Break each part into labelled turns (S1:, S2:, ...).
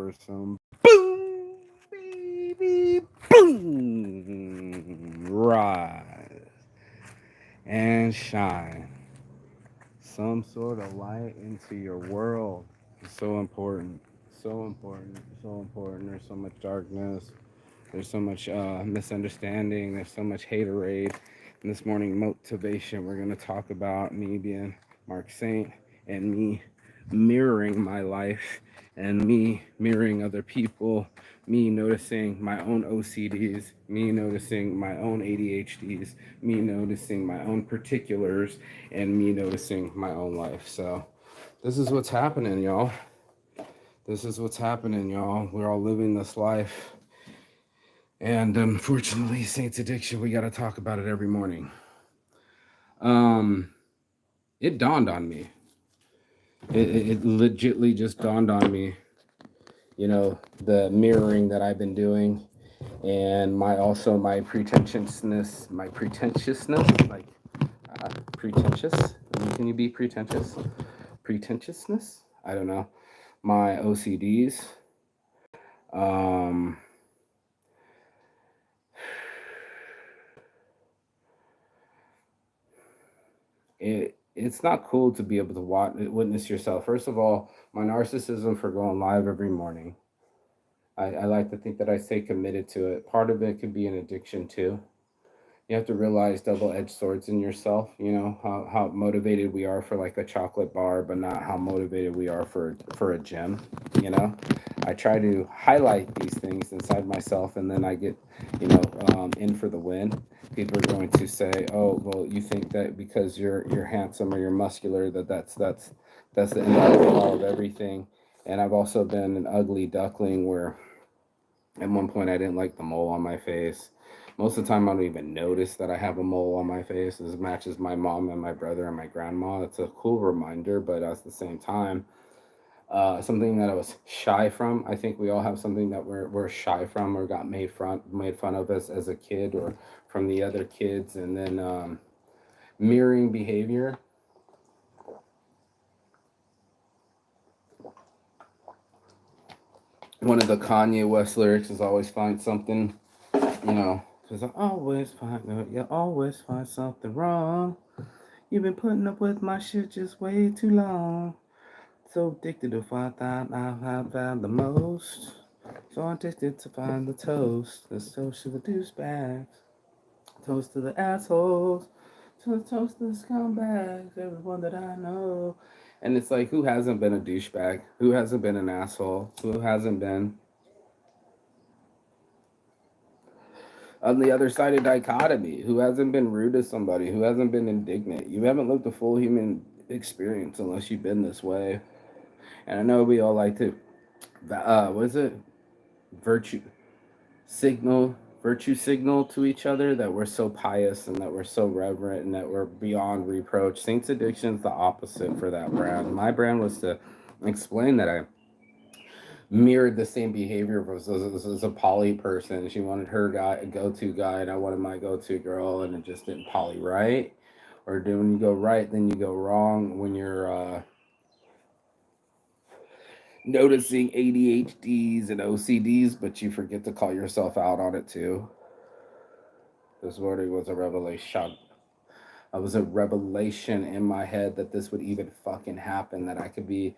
S1: for some boom, baby, boom, rise and shine. Some sort of light into your world. It's so important. So important. So important. There's so much darkness. There's so much misunderstanding. There's so much haterade. And this morning, motivation, we're going to talk about me being Mark Saint and me mirroring my life and me mirroring other people, me noticing my own OCDs, me noticing my own ADHDs, me noticing my own particulars, and me noticing my own life. So, this is what's happening, y'all. This is what's happening, y'all. We're all living this life. And unfortunately, Saints addiction, we got to talk about it every morning. Um, it dawned on me. It legitly just dawned on me, the mirroring that I've been doing and my pretentiousness, like pretentious. Can you be pretentious? Pretentiousness? I don't know. My OCDs. Um, it's not cool to be able to witness yourself. First of all, my narcissism for going live every morning. I like to think that I stay committed to it. Part of it could be an addiction too. You have to realize double-edged swords in yourself. You know how motivated we are for like a chocolate bar, but not how motivated we are for a gym. You know, I try to highlight these things inside myself, and then I get, in for the win. People are going to say, "Oh, well, you think that because you're handsome or you're muscular that's the end all of everything." And I've also been an ugly duckling where at one point I didn't like the mole on my face. Most of the time I don't even notice that I have a mole on my face. It matches my mom and my brother and my grandma. It's a cool reminder, but at the same time, something that I was shy from. I think we all have something that we're shy from or got made fun of us as a kid or from the other kids. And then mirroring behavior. One of the Kanye West lyrics is always find something, because you always find something wrong. You've been putting up with my shit just way too long. So addicted to find out I have found the most. So addicted to find the toast. Let's toast to the douchebags. Toast to the assholes. Toast to the scumbags. Everyone that I know. And it's like, who hasn't been a douchebag? Who hasn't been an asshole? Who hasn't been on the other side of dichotomy? Who hasn't been rude to somebody? Who hasn't been indignant? You haven't lived a full human experience unless you've been this way. And I know we all like to, what is it? Virtue signal, virtue signal to each other that we're so pious and that we're so reverent and that we're beyond reproach. Saints Addiction's the opposite for that brand. My brand was to explain that I mirrored the same behavior as a poly person. She wanted her guy, go-to guy, and I wanted my go-to girl, and it just didn't poly right. Or when you go right, then you go wrong when you're noticing ADHDs and OCDs, but you forget to call yourself out on it too. This morning was a revelation. It was a revelation in my head that this would even fucking happen, that I could be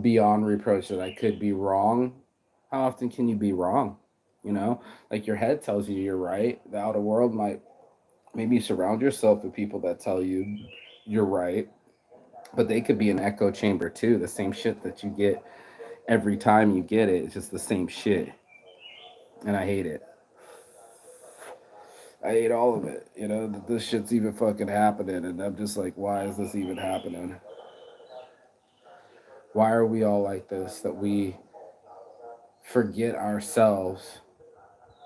S1: beyond reproach, that I could be wrong. How often can you be wrong? Like your head tells you you're right. The outer world might, maybe surround yourself with people that tell you you're right, but they could be an echo chamber too. The same shit that you get every time you get it, it's just the same shit. And I hate it. I hate all of it. That this shit's even fucking happening. And I'm just like, why is this even happening? Why are we all like this? That we forget ourselves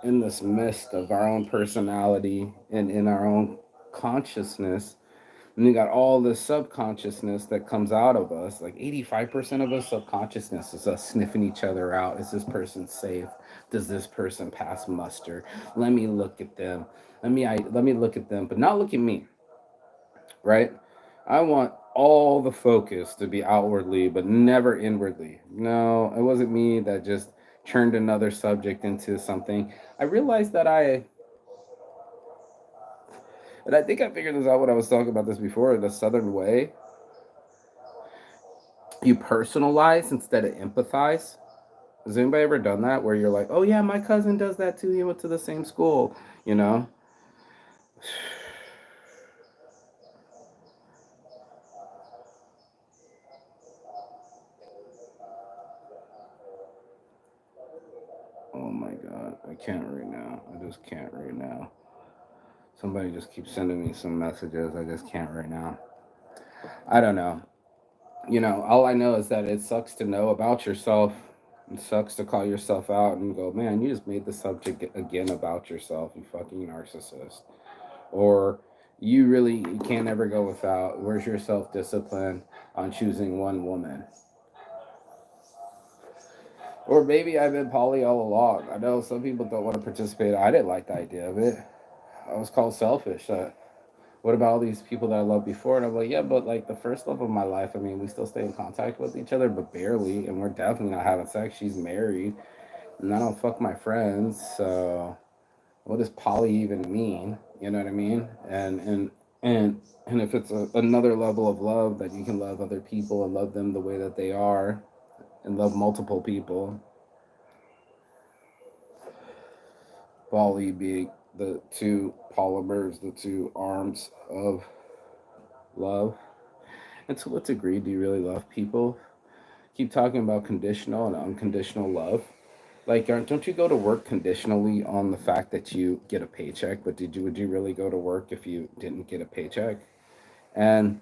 S1: in this mist of our own personality and in our own consciousness. And you got all this subconsciousness that comes out of us. Like 85% of us subconsciousness is us sniffing each other out. Is this person safe? Does this person pass muster? Let me look at them. Let me look at them, but not look at me. Right? I want all the focus to be outwardly, but never inwardly. No, it wasn't me that just turned another subject into something. I realized and I think I figured this out when I was talking about this before, the Southern way, you personalize instead of empathize. Has anybody ever done that where you're like, oh yeah, my cousin does that too. He went to the same school, you know? Oh my God. I can't right now. I just can't right now. Somebody just keeps sending me some messages. I just can't right now. I don't know. All I know is that it sucks to know about yourself. It sucks to call yourself out and go, man, you just made the subject again about yourself, you fucking narcissist. Or you can't ever go without. Where's your self discipline on choosing one woman? Or maybe I've been poly all along. I know some people don't want to participate. I didn't like the idea of it. I was called selfish. What about all these people that I loved before? And I'm like, yeah, but like the first love of my life, I mean, we still stay in contact with each other, but barely. And we're definitely not having sex. She's married. And I don't fuck my friends. So what does poly even mean? You know what I mean? And if it's another level of love that you can love other people and love them the way that they are and love multiple people, poly being the two polymers, the two arms of love. And to what degree do you really love people? Keep talking about conditional and unconditional love. Like, don't you go to work conditionally on the fact that you get a paycheck? But would you really go to work if you didn't get a paycheck? And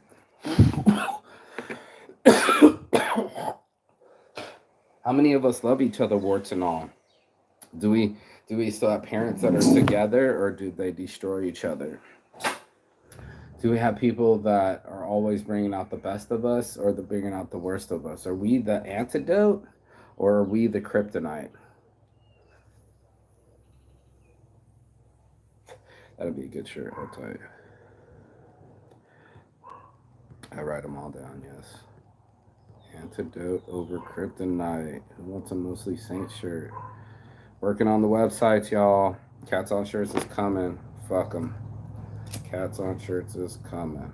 S1: how many of us love each other, warts and all? Do we do we still have parents that are together, or do they destroy each other? Do we have people that are always bringing out the best of us, or the bringing out the worst of us? Are we the antidote, or are we the kryptonite? That'd be a good shirt, I'll tell you. I write them all down. Yes. Antidote over kryptonite. Who wants a mostly saint shirt? Working on the websites, y'all. Cats on shirts is coming. Fuck them. Cats on shirts is coming.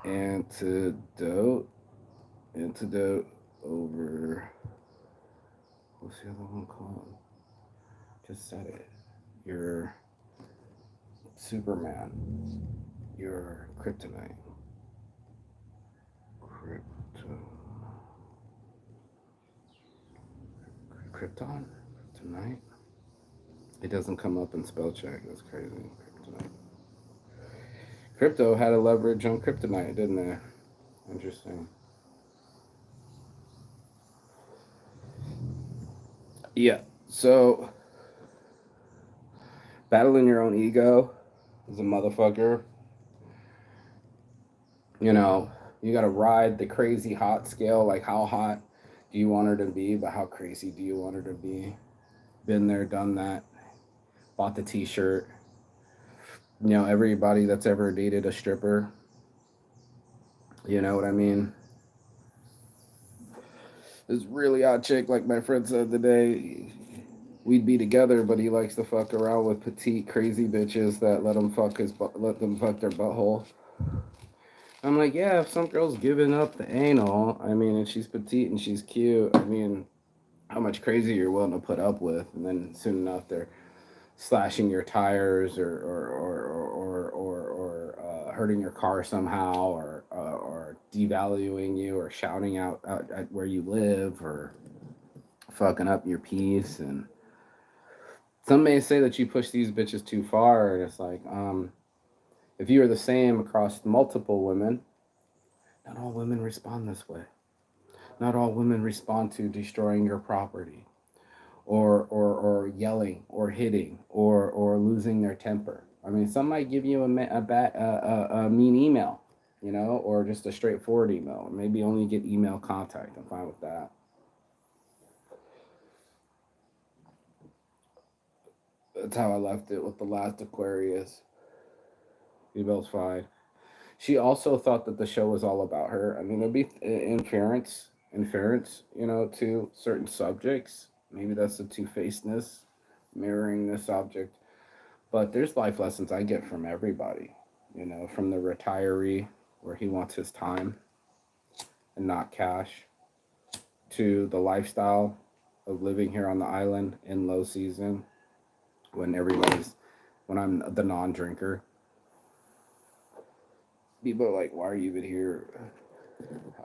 S1: Antidote. Antidote over. What's the other one called? Just said it. Your Superman. Your kryptonite. Crypto. Krypton? Kryptonite? It doesn't come up in spell check. That's crazy. Kryptonite. Crypto had a leverage on kryptonite, didn't it? Interesting. Yeah. So battling your own ego as a motherfucker, you know, you gotta ride the crazy hot scale. Like, how hot do you want her to be, but how crazy do you want her to be? Been there, done that. Bought the t-shirt. Everybody that's ever dated a stripper, you know what I mean? This really hot chick, like my friend said today, we'd be together, but he likes to fuck around with petite, crazy bitches that let them fuck their butthole. I'm like, yeah, if some girl's giving up the anal, I mean, and she's petite and she's cute, I mean, how much crazy you're willing to put up with, and then soon enough they're slashing your tires or hurting your car somehow, or devaluing you, or shouting out at where you live, or fucking up your peace. And some may say that you push these bitches too far, and it's like, if you are the same across multiple women, not all women respond this way. Not all women respond to destroying your property, or yelling, or hitting, or losing their temper. I mean, some might give you a mean email, or just a straightforward email, or maybe only get email contact. I'm fine with that. That's how I left it with the last Aquarius. Bluebell's fine. She also thought that the show was all about her. I mean, there'd be inference, to certain subjects. Maybe that's the two-facedness, mirroring this object. But there's life lessons I get from everybody, from the retiree where he wants his time and not cash, to the lifestyle of living here on the island in low season when when I'm the non-drinker. People are like, why are you even here?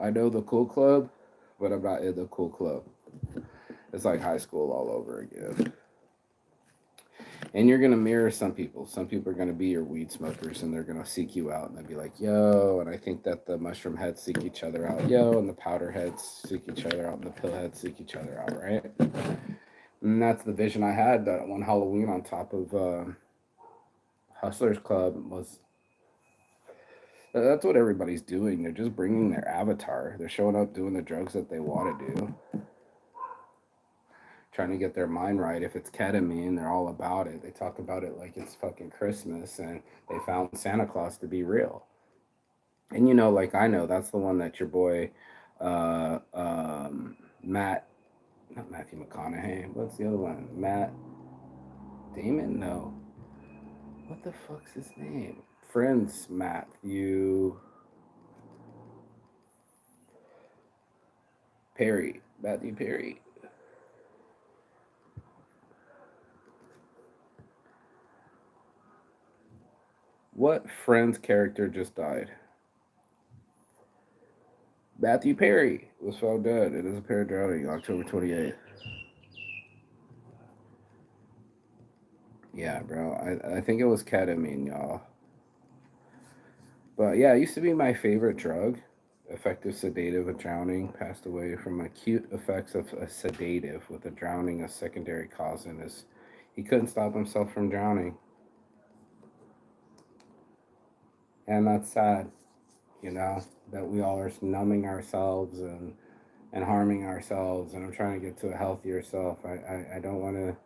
S1: I know the cool club, but I'm not in the cool club. It's like high school all over again. And you're gonna mirror some people. Some people are gonna be your weed smokers, and they're gonna seek you out, and they'll be like, "Yo." And I think that the mushroom heads seek each other out, yo, and the powder heads seek each other out, and the pill heads seek each other out, right? And that's the vision I had that one Halloween on top of Hustlers Club was. That's what everybody's doing. They're just bringing their avatar. They're showing up doing the drugs that they want to do, trying to get their mind right. If it's ketamine, they're all about it. They talk about it like it's fucking Christmas, and they found Santa Claus to be real. And like I know, that's the one that your boy, Matt, not Matthew McConaughey. What's the other one? Matt Damon? No. What the fuck's his name? Friends Perry. Matthew Perry. What Friends character just died? Matthew Perry was found dead in his apparent drowning October 28th. Yeah, bro. I think it was ketamine, y'all. But yeah, it used to be my favorite drug. Effective sedative of drowning. Passed away from acute effects of a sedative with a drowning a secondary cause in his. He couldn't stop himself from drowning. And that's sad, that we all are numbing ourselves and harming ourselves. And I'm trying to get to a healthier self. I don't want to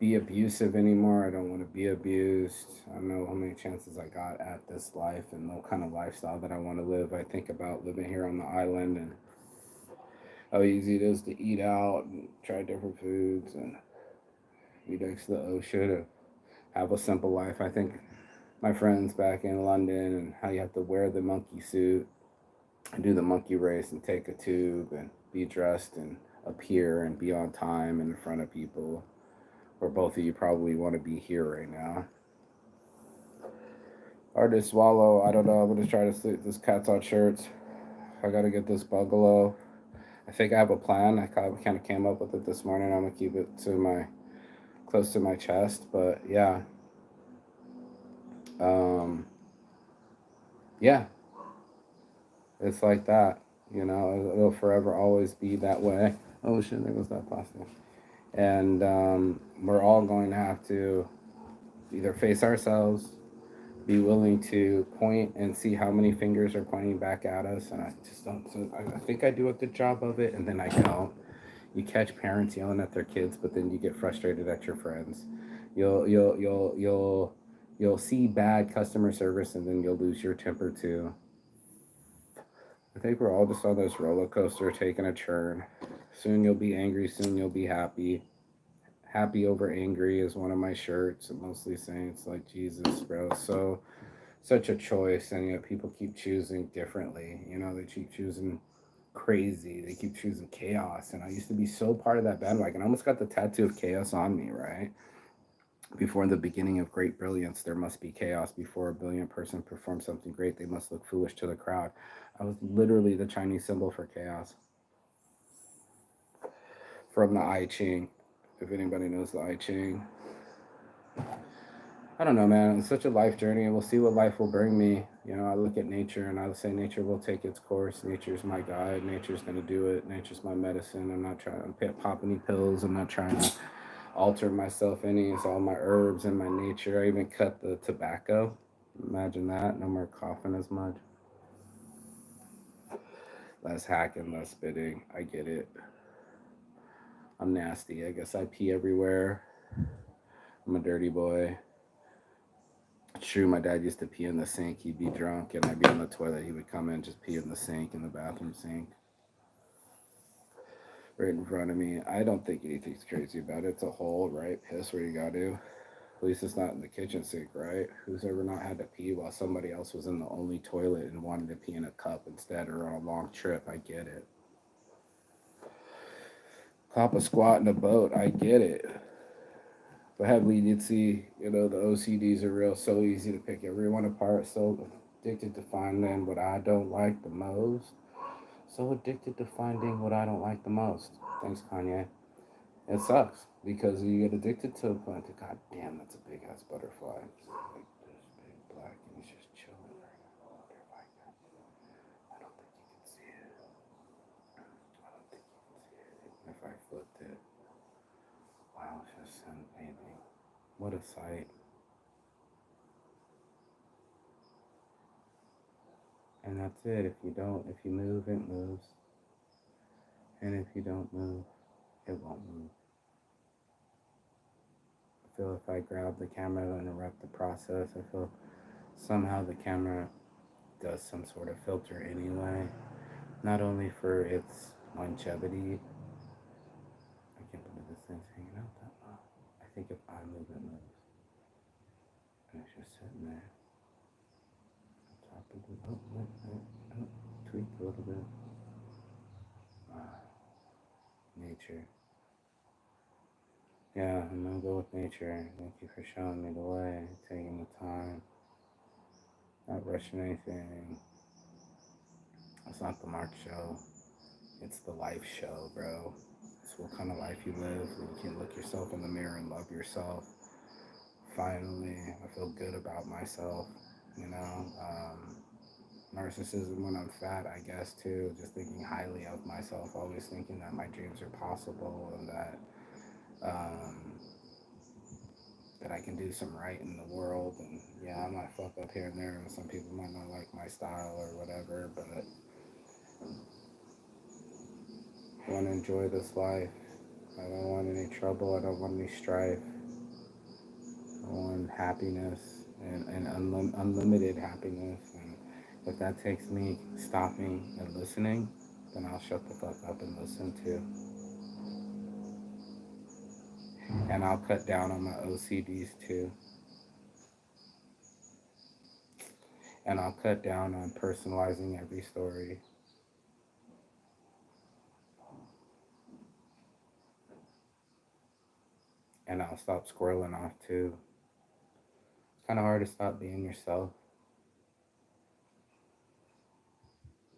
S1: be abusive anymore. I don't want to be abused. I know how many chances I got at this life and what kind of lifestyle that I want to live. I think about living here on the island and how easy it is to eat out and try different foods and be next to the ocean and have a simple life. I think my friends back in London and how you have to wear the monkey suit and do the monkey race and take a tube and be dressed and appear and be on time and in front of people. Or both of you probably want to be here right now. Hard to swallow. I don't know. I'm gonna try to sleep. This cat's on shirts. I gotta get this bungalow. I think I have a plan. I kind of came up with it this morning. I'm gonna keep it to my close to my chest. But yeah, um, yeah, it's like that. It'll forever always be that way. Oh shit, there goes that plastic. And we're all going to have to either face ourselves, be willing to point and see how many fingers are pointing back at us. And I just don't. So I think I do a good job of it, and then I don't. You catch parents yelling at their kids, but then you get frustrated at your friends. You'll see bad customer service, and then you'll lose your temper too. I think we're all just on this roller coaster taking a turn. Soon you'll be angry, soon you'll be happy. Happy over angry is one of my shirts. I'm mostly saying it's like Jesus, bro. So such a choice, and people keep choosing differently. They keep choosing crazy. They keep choosing chaos, and I used to be so part of that bandwagon. I almost got the tattoo of chaos on me, right? Before the beginning of great brilliance, there must be chaos. Before a brilliant person performs something great, they must look foolish to the crowd. I was literally the Chinese symbol for chaos from the I Ching. If anybody knows the I Ching, I don't know, man. It's such a life journey, and we'll see what life will bring me. I look at nature, and I say nature will take its course. Nature's my guide. Nature's gonna do it. Nature's my medicine. I'm not trying to pop any pills. I'm not trying to alter myself any. It's all my herbs and my nature. I even cut the tobacco. Imagine that. No more coughing as much. Less hacking, less spitting. I get it. I'm nasty. I guess I pee everywhere. I'm a dirty boy. true. My dad used to pee in the sink. He'd be drunk, and I'd be on the toilet. He would come in, just pee in the sink, in the bathroom sink, right in front of me. I don't think anything's crazy about it. It's a hole, right? Piss where you got to. At least it's not in the kitchen sink, right? Who's ever not had to pee while somebody else was in the only toilet and wanted to pee in a cup instead, or on a long trip? I get it. Cop a squat in a boat. I get it. But have leniency. The OCDs are real. So easy to pick everyone apart. So addicted to finding what I don't like the most. So addicted to finding what I don't like the most. Thanks, Kanye. It sucks because you get addicted to a plant. God damn, that's a big ass butterfly. It's like this big black and he's just chilling right now. I wonder if I can. I don't think you can see it. I don't think you can see it. Even if I flipped it. Wow, it's just sun painting. What a sight. And that's it. If you move, it moves. And if you don't move, it won't move. I feel if I grab the camera to interrupt the process, I feel somehow the camera does some sort of filter anyway. Not only for its longevity. I can't believe this thing's hanging out that long. I think if I move, it moves. And it's just sitting there. On top of the. Tweaked a little bit. Nature. Yeah, I'm gonna go with nature. Thank you for showing me the way, taking the time, not rushing anything. It's not the Mark show. It's the life show, bro. It's what kind of life you live. When you can look yourself in the mirror and love yourself. Finally, I feel good about myself. You know, narcissism when I'm fat, I guess too. Just thinking highly of myself, always thinking that my dreams are possible and um, that I can do some right in the world. And yeah, I might fuck up here and there, and some people might not like my style or whatever, but I want to enjoy this life. I don't want any trouble. I don't want any strife. I want happiness and unlimited happiness. And if that takes me stopping and listening, then I'll shut the fuck up and listen too. And I'll cut down on my OCDs too. And I'll cut down on personalizing every story. And I'll stop squirreling off too. It's kind of hard to stop being yourself.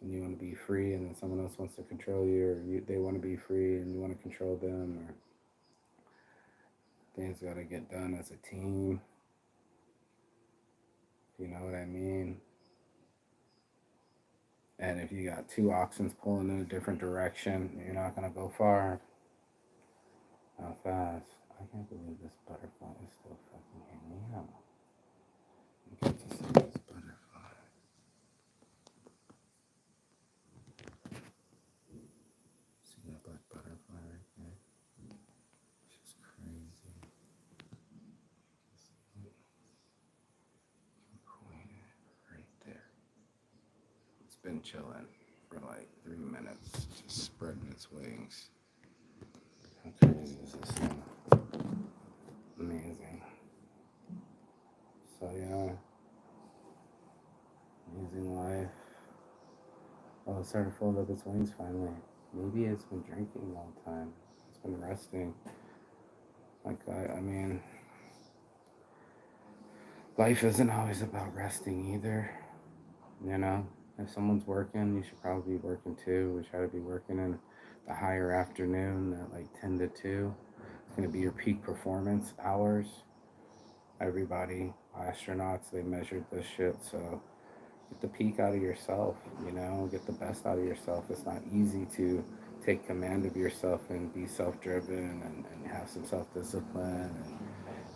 S1: And you want to be free, and then someone else wants to control you, or they want to be free and you want to control them, or things got to get done as a team. You know what I mean? And if you got two oxen pulling in a different direction, you're not gonna go far. How fast? I can't believe this butterfly is still fucking hanging out. You get to see this butterfly. See that black butterfly right there? It's just crazy. Right there. It's been chilling for like 3 minutes, just spreading its wings. How crazy is this thing? Amazing. So yeah, amazing life. Oh, it started to fold up its wings finally. Maybe it's been drinking all the time. It's been resting. Like I mean, life isn't always about resting either. You know, if someone's working, you should probably be working too. We try to be working in the higher afternoon at like 10 to 2. It's going to be your peak performance hours. Everybody, astronauts, they measured this shit. So get the peak out of yourself, get the best out of yourself. It's not easy to take command of yourself and be self-driven and have some self-discipline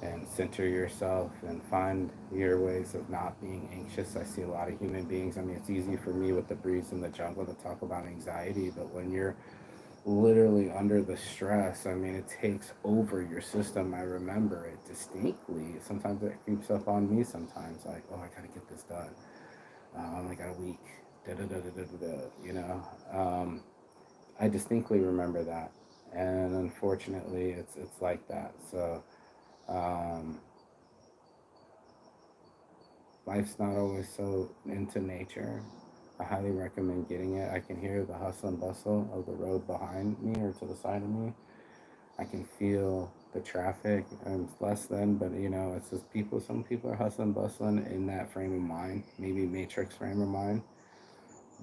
S1: and center yourself and find your ways of not being anxious. I see a lot of human beings. I mean, it's easy for me with the breeze in the jungle to talk about anxiety, but when you're literally under the stress, I mean, it takes over your system. I remember it distinctly. Sometimes it creeps up on me sometimes, like, oh, I gotta get this done. I only got a week. Da da da da da da. You know, I distinctly remember that, and unfortunately, it's like that. So, um, life's not always so into nature. I highly recommend getting it. I can hear the hustle and bustle of the road behind me or to the side of me. I can feel the traffic, and it's less than, but you know, it's just people. Some people are hustling, bustling in that frame of mind, maybe matrix frame of mind.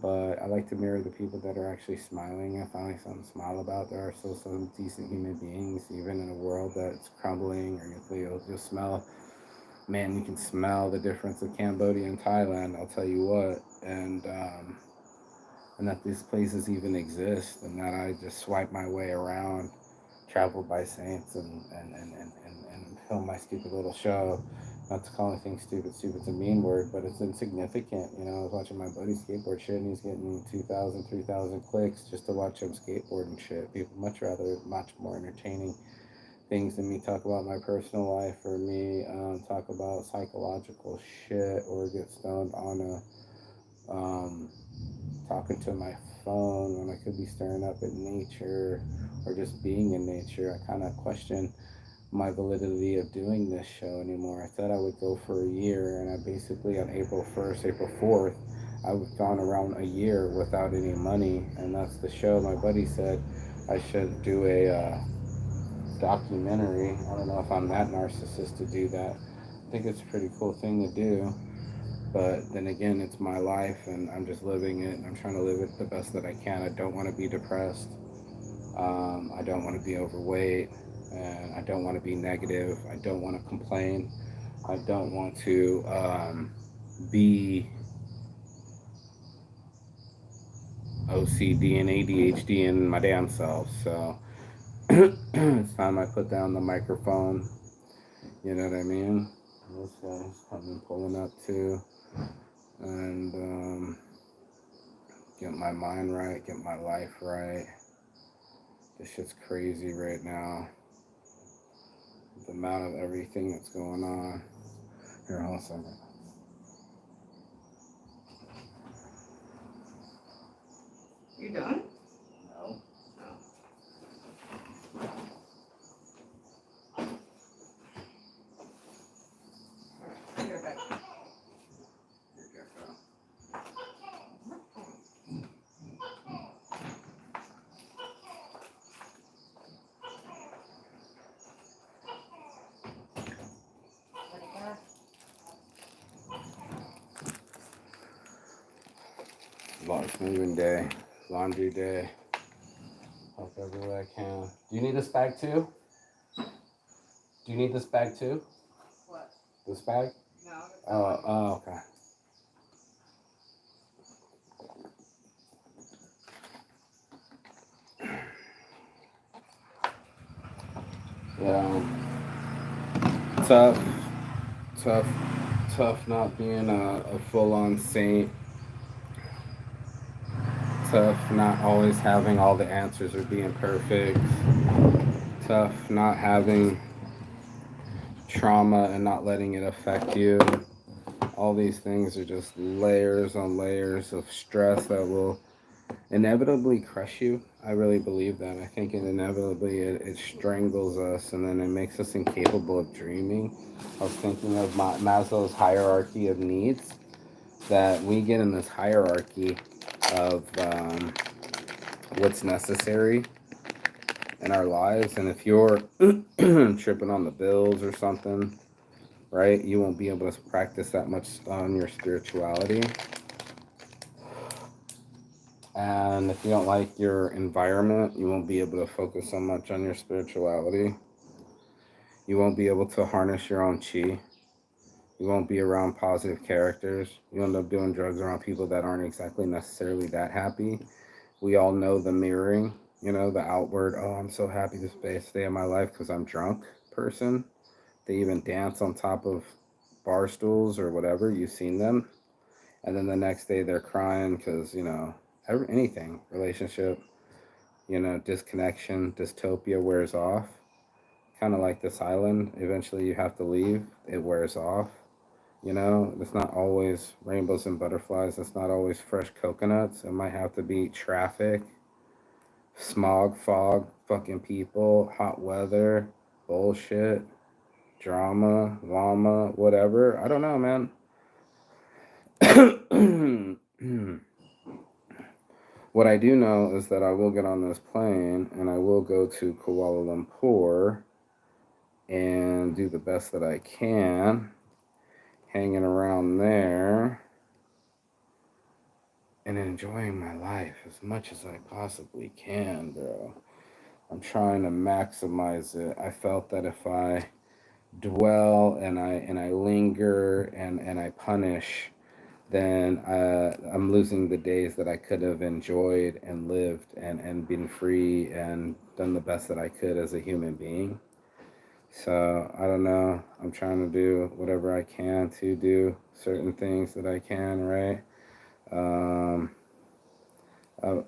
S1: But I like to mirror the people that are actually smiling. I find something to smile about. There are still some decent human beings, even in a world that's crumbling. Or you'll smell, man, you can smell the difference of Cambodia and Thailand. I'll tell you what, and that these places even exist, and that I just swipe my way around, traveled by saints, and film my stupid little show. Not to call anything stupid, stupid's a mean word, but it's insignificant. You know, I was watching my buddy skateboard shit, and he's getting 2,000, 3,000 clicks just to watch him skateboard and shit. People much more entertaining things than me talk about my personal life, or me talk about psychological shit, or get stoned on a talking to my phone when I could be staring up at nature or just being in nature. I kind of question my validity of doing this show anymore. I said I would go for a year, and I basically on April 1st, April 4th, I've gone around a year without any money, and that's the show. My buddy said I should do a documentary. I don't know if I'm that narcissist to do that. I think it's a pretty cool thing to do. But then again, it's my life, and I'm just living it, and I'm trying to live it the best that I can. I don't want to be depressed. I don't want to be overweight, and I don't want to be negative. I don't want to complain. I don't want to be OCD and ADHD in my damn self. So it's time I put down the microphone. You know what I mean? This guy's coming pulling up too, and get my mind right, get my life right. This shit's crazy right now. The amount of everything that's going on. Here, hold on a second.
S2: You done?
S1: No.
S2: No. You're back.
S1: Here, Gecko.
S2: What do you got?
S1: Lots moving day. Laundry day. Help every way I can. Do you need this bag too? Do you need this bag too?
S2: What?
S1: This bag?
S2: No.
S1: Okay. Yeah. Tough, tough, tough not being a full on saint. Tough not always having all the answers or being perfect. Tough not having trauma and not letting it affect you. All these things are just layers on layers of stress that will inevitably crush you. I really believe that. I think it strangles us, and then it makes us incapable of dreaming. I was thinking of Maslow's hierarchy of needs, that we get in this hierarchy of what's necessary in our lives. And if you're tripping on the bills or something, right, you won't be able to practice that much on your spirituality. And if you don't like your environment, you won't be able to focus so much on your spirituality. You won't be able to harness your own chi. You won't be around positive characters. You end up doing drugs around people that aren't exactly necessarily that happy. We all know the mirroring, you know, the outward, oh, I'm so happy this best day of my life because I'm drunk person. They even dance on top of bar stools or whatever. You've seen them. And then the next day they're crying because, you know, anything, relationship, disconnection, dystopia wears off. Kind of like this island. Eventually, you have to leave. It wears off. It's not always rainbows and butterflies. It's not always fresh coconuts. It might have to be traffic, smog, fog, fucking people, hot weather, bullshit, drama, llama, whatever. I don't know, man. What I do know is that I will get on this plane and I will go to Kuala Lumpur and do the best that I can, hanging around there and enjoying my life as much as I possibly can, bro. I'm trying to maximize it. I felt that if I dwell and I linger and I punish, then I'm losing the days that I could have enjoyed and lived and been free and done the best that I could as a human being. So I don't know. I'm trying to do whatever I can to do certain things that I can, right? Um, uh,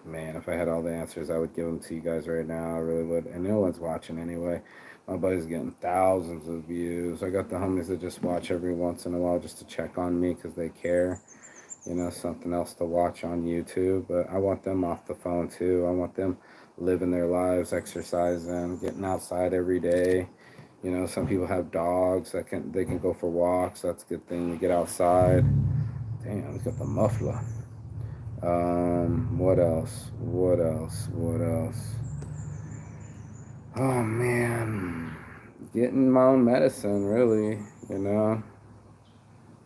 S1: Man, if I had all the answers, I would give them to you guys right now. I really would. And no one's watching anyway. My buddy's getting thousands of views. I got the homies that just watch every once in a while just to check on me because they care. Something else to watch on YouTube. But I want them off the phone too. I want them living their lives, exercising, getting outside every day. Some people have dogs that they can go for walks. That's a good thing to get outside. Damn, look at the muffler. What else? What else? What else? Oh man, getting my own medicine, really. You know,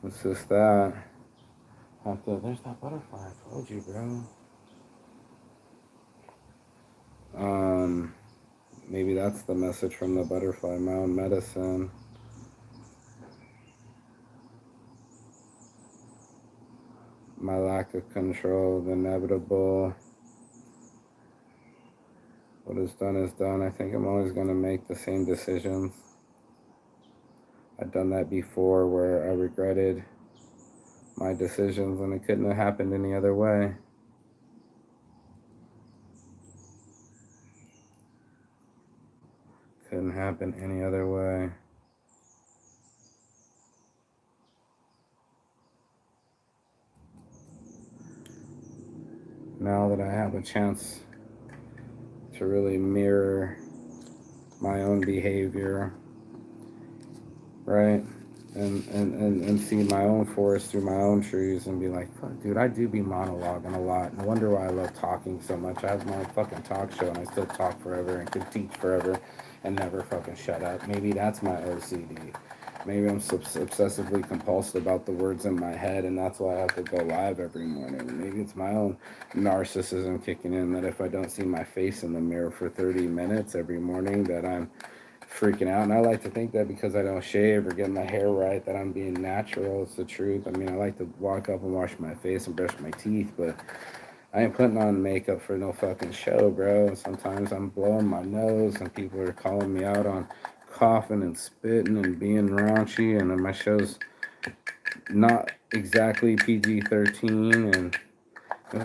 S1: it's just that. There's that butterfly. I told you, bro. Um, Maybe that's the message from the butterfly. My own medicine. My lack of control, the inevitable. What is done is done. I think I'm always gonna make the same decisions. I've done that before where I regretted my decisions and it couldn't have happened any other way. Couldn't happen any other way. Now that I have a chance to really mirror my own behavior, right? And see my own forest through my own trees and be like, fuck, dude, I do be monologuing a lot. No wonder why I love talking so much. I have my own fucking talk show and I still talk forever and could teach forever and never fucking shut up. Maybe that's my OCD. Maybe I'm obsessively compulsive about the words in my head and that's why I have to go live every morning. Maybe it's my own narcissism kicking in that if I don't see my face in the mirror for 30 minutes every morning that I'm freaking out. And I like to think that because I don't shave or get my hair right that I'm being natural. It's the truth. I mean, I like to walk up and wash my face and brush my teeth, but I ain't putting on makeup for no fucking show, bro. Sometimes I'm blowing my nose and people are calling me out on coughing and spitting and being raunchy, and then my show's not exactly PG-13. And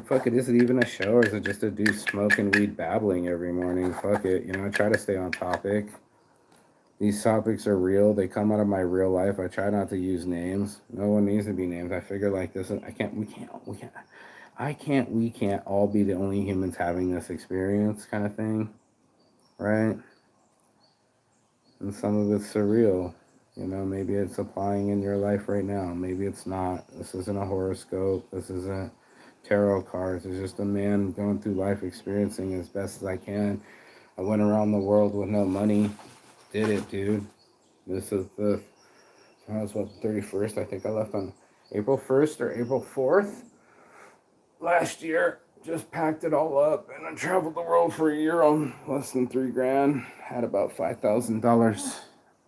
S1: fuck it, is it even a show or is it just a dude smoking weed babbling every morning? Fuck it, I try to stay on topic. These topics are real. They come out of my real life. I try not to use names. No one needs to be named. I figure like this. We can't all be the only humans having this experience kind of thing, right? And some of it's surreal. Maybe it's applying in your life right now. Maybe it's not. This isn't a horoscope. This isn't tarot cards. It's just a man going through life experiencing as best as I can. I went around the world with no money. Did it, dude. This is that was what, 31st? I think I left on April 1st or April 4th last year. Just packed it all up and I traveled the world for a year on less than $3,000. Had about $5,000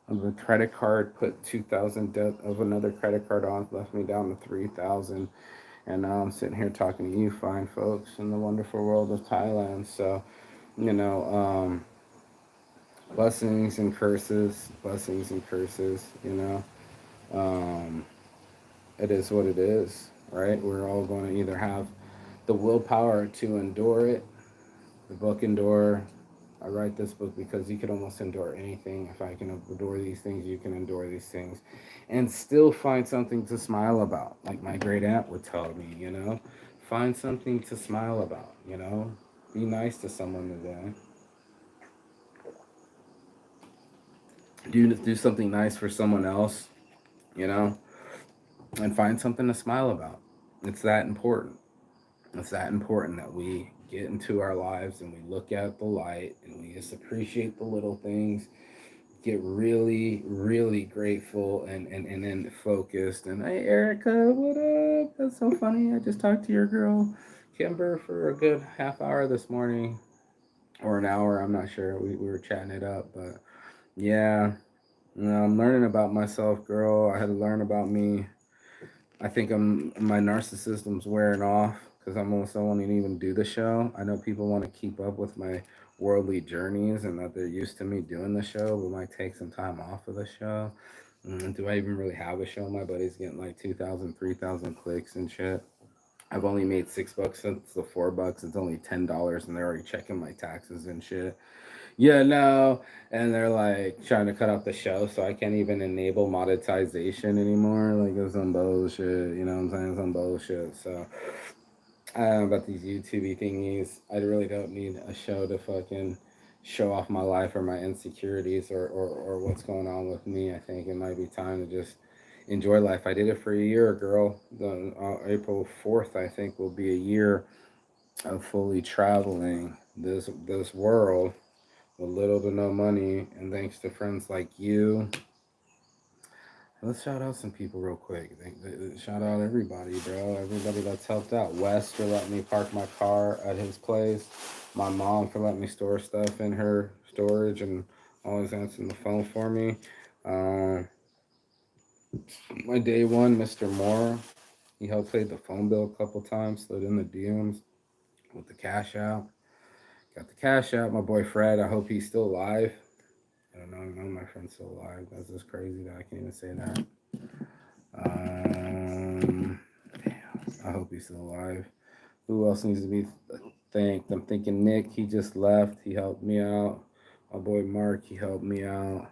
S1: of a credit card, put 2,000 debt of another credit card on, left me down to 3,000. And now I'm sitting here talking to you fine folks in the wonderful world of Thailand. So, blessings and curses, Um, it is what it is, right? We're all going to either have the willpower to endure it The book Endure. I write this book because you can almost endure anything. If I can endure these things, you can endure these things. And still find something to smile about. Like my great aunt would tell me, you know? Find something to smile about, you know? Be nice to someone today. Do something nice for someone else, you know? And find something to smile about. It's that important. It's that important that we get into our lives and we look at the light and we just appreciate the little things, get really, really grateful and then focused. And hey, Erica, what up? That's so funny. I just talked to your girl, Kimber, for a good half hour this morning or an hour. I'm not sure. We were chatting it up, but yeah, you know, I'm learning about myself, girl. I had to learn about me. I think my narcissism's wearing off because I'm almost don't want to even do the show. I know people want to keep up with my worldly journeys and that they're used to me doing the show, but might take some time off of the show. Do I even really have a show? My buddy's getting like 2,000, 3,000 clicks and shit. I've only made $6 since the $4. It's only $10, and they're already checking my taxes and shit. Yeah, no. And they're like trying to cut out the show, so I can't even enable monetization anymore. Like, it's some bullshit. You know what I'm saying? Some bullshit. So, I don't know about these YouTube thingies. I really don't need a show to fucking show off my life or my insecurities or what's going on with me. I think it might be time to just enjoy life. I did it for a year, girl. The April 4th, I think, will be a year of fully traveling this world with little to no money, and thanks to friends like you. Let's shout out some people real quick. Shout out everybody, bro. Everybody that's helped out. Wes for letting me park my car at his place. My mom for letting me store stuff in her storage and always answering the phone for me. Uh, my day one, Mr. Moore. He helped pay the phone bill a couple times. Slid in the DMs with the cash out. Got the cash out. My boy Fred. I hope he's still alive. I don't know. None of my friends still alive. That's just crazy that I can't even say that. Damn. I hope he's still alive. Who else needs to be thanked? I'm thinking Nick. He just left. He helped me out. My boy Mark. He helped me out.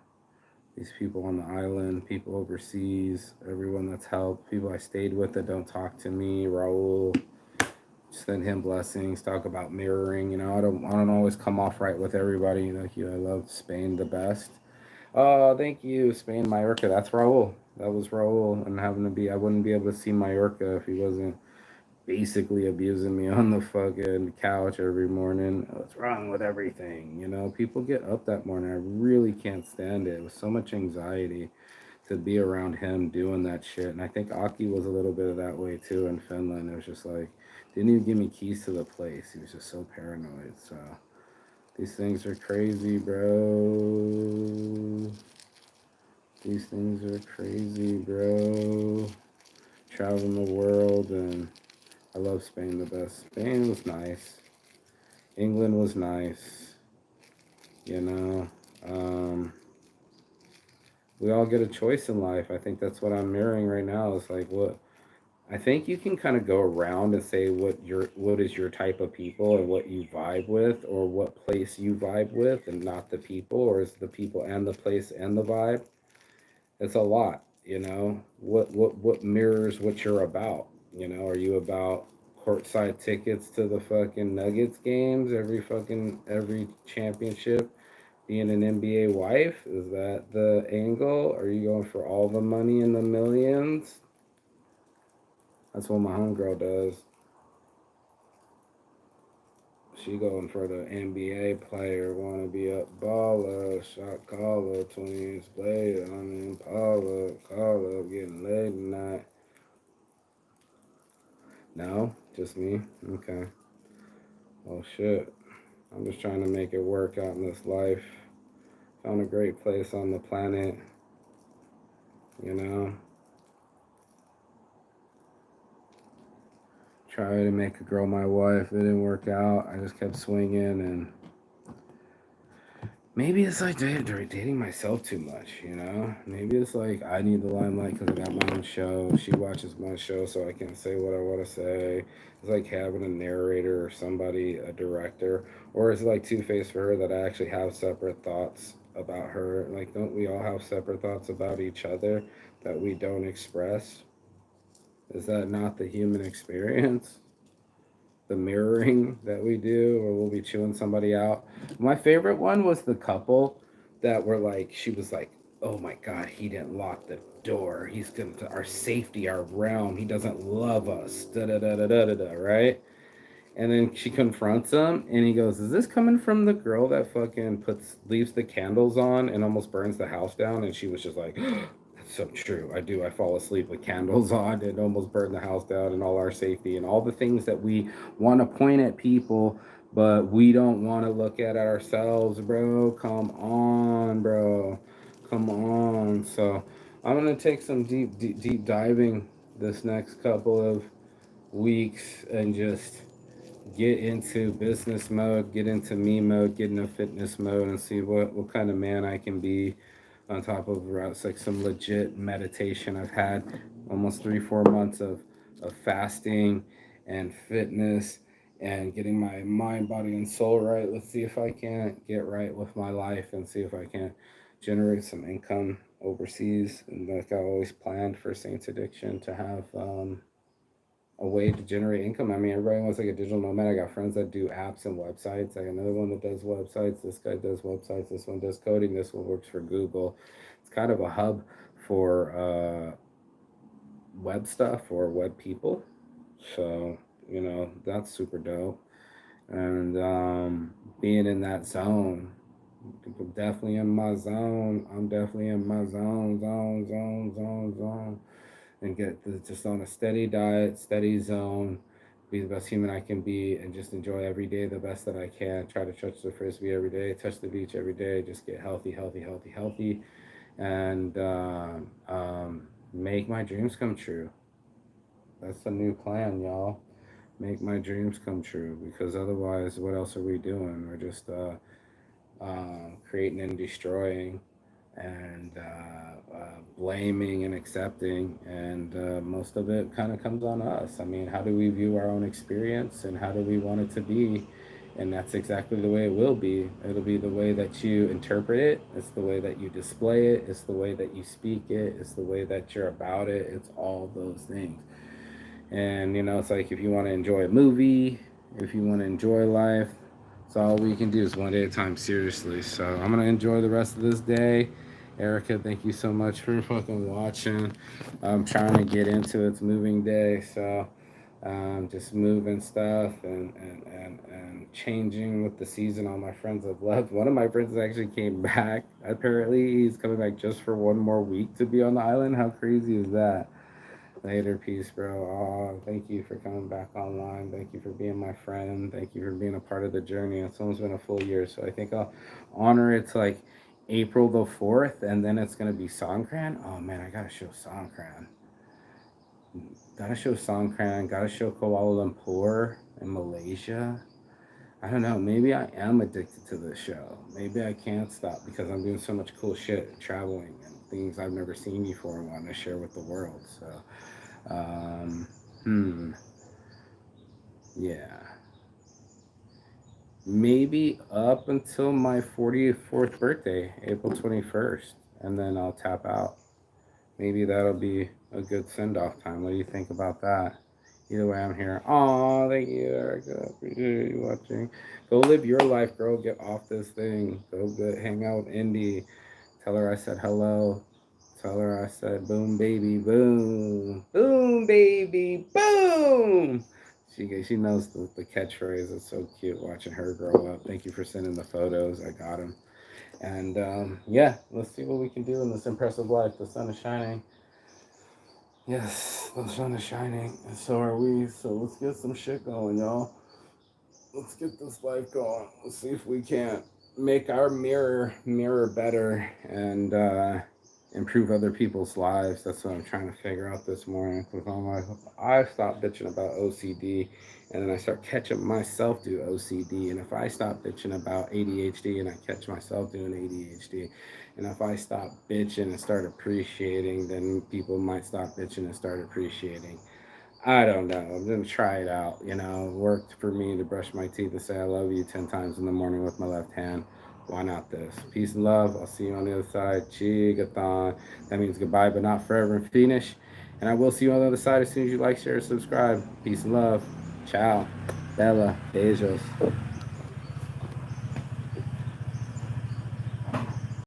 S1: These people on the island, people overseas, everyone that's helped, people I stayed with that don't talk to me. Raul, send him blessings. Talk about mirroring. You know, I don't always come off right with everybody. I love Spain the best. Oh, thank you, Spain, Mallorca. That's Raul. That was Raul, and having to be, I wouldn't be able to see Mallorca if he wasn't basically abusing me on the fucking couch every morning. What's wrong with everything? You know, people get up that morning. I really can't stand it. It was so much anxiety to be around him doing that shit. And I think Aki was a little bit of that way too in Finland. It was just like, didn't even give me keys to the place. He was just so paranoid. So these things are crazy, bro. These things are crazy, bro. Traveling the world, and I love Spain the best. Spain was nice. England was nice. You know, um, we all get a choice in life. I think that's what I'm mirroring right now. Is like what I think you can kind of go around and say what is your type of people and what you vibe with, or what place you vibe with, and not the people, or is the people and the place and the vibe. It's a lot, you know. What mirrors what you're about? You know, are you about courtside tickets to the fucking Nuggets games every championship? Being an NBA wife, is that the angle? Are you going for all the money in the millions? That's what my homegirl does. She going for the NBA player, wanna be up baller, shot caller, 20 inch blade, I'm in Paula, call up, getting laid tonight. No, just me. Okay. Well, shit. I'm just trying to make it work out in this life. Found a great place on the planet, you know. Tried to make a girl my wife. It didn't work out. I just kept swinging, and maybe it's like dating myself too much, you know? Maybe it's like I need the limelight because I got my own show. She watches my show so I can say what I want to say. It's like having a narrator or somebody, a director. Or is it like two-faced for her that I actually have separate thoughts about her? Like, don't we all have separate thoughts about each other that we don't express? Is that not the human experience? The mirroring that we do, or we'll be chewing somebody out. My favorite one was the couple that were like, she was like, oh my God, he didn't lock the door. He's going to our safety, our realm. He doesn't love us. Da da da da da da da, right? And then she confronts him, and he goes, "Is this coming from the girl that fucking leaves the candles on and almost burns the house down?" And she was just like, "That's so true. I do. I fall asleep with candles on and almost burn the house down, and all our safety and all the things that we want to point at people, but we don't want to look at ourselves, bro. Come on, bro. Come on." So I'm gonna take some deep diving this next couple of weeks and just get into business mode, get into me mode, get into fitness mode, and see what kind of man I can be. On top of it's like some legit meditation. I've had almost 3 4 months of fasting and fitness and getting my mind, body, and soul right. Let's see if I can't get right with my life and see if I can generate some income overseas. And like I always planned for Saints Addiction to have a way to generate income. I mean, everybody wants like a digital nomad. I got friends that do apps and websites. I got another one that does websites. This guy does websites. This one does coding. This one works for Google. It's kind of a hub for web stuff or web people. So, that's super dope. And being in that zone, I'm definitely in my zone. I'm definitely in my zone, and get just on a steady diet, steady zone, be the best human I can be, and just enjoy every day the best that I can. Try to touch the frisbee every day, touch the beach every day, just get healthy, healthy, healthy, healthy, and make my dreams come true. That's the new plan, y'all. Make my dreams come true because otherwise, what else are we doing? We're just creating and destroying and blaming and accepting, and most of it kind of comes on us. I mean, how do we view our own experience and how do we want it to be? And that's exactly the way it will be. It'll be the way that you interpret it, it's the way that you display it, it's the way that you speak it, it's the way that you're about it, it's all those things. And it's like if you want to enjoy a movie, if you want to enjoy life, it's all we can do is one day at a time, seriously. So I'm gonna enjoy the rest of this day. Erica, thank you so much for fucking watching. I'm trying to get into it's moving day, so just moving stuff and changing with the season. All my friends have left. One of my friends actually came back. Apparently, he's coming back just for one more week to be on the island. How crazy is that? Later, peace, bro. Thank you for coming back online. Thank you for being my friend. Thank you for being a part of the journey. It's almost been a full year, so I think I'll honor it's like April the 4th, and then it's gonna be Songkran. Oh man, I gotta show Songkran. Gotta show Songkran. Gotta show Kuala Lumpur in Malaysia. I don't know. Maybe I am addicted to this show. Maybe I can't stop because I'm doing so much cool shit, traveling and things I've never seen before and want to share with the world. So um, hmm. Yeah. Maybe up until my 44th birthday, April 21st. And then I'll tap out. Maybe that'll be a good send off time. What do you think about that? Either way, I'm here. Aw, thank you, Erica. Appreciate you watching. Go live your life, girl. Get off this thing. Go hang out with Indy. Tell her I said hello. Tell her I said boom, baby, boom. Boom, baby, boom. She knows the catchphrase. It's so cute watching her grow up. Thank you for sending the photos. I got them. And yeah, let's see what we can do in this impressive life. The sun is shining. Yes, the sun is shining, and so are we. So let's get some shit going, y'all. Let's get this life going. Let's see if we can't make our mirror better and improve other people's lives. That's what I'm trying to figure out this morning with all my. I stop bitching about OCD, and then I start catching myself do OCD. And if I stop bitching about ADHD, and I catch myself doing ADHD, and if I stop bitching and start appreciating, then people might stop bitching and start appreciating. I don't know. I'm gonna try it out. You know, it worked for me to brush my teeth and say I love you 10 times in the morning with my left hand. Why not this? Peace and love. I'll see you on the other side. Chigathon. That means goodbye, but not forever and finish. And I will see you on the other side as soon as you like, share, subscribe. Peace and love. Ciao. Bella. Beijos.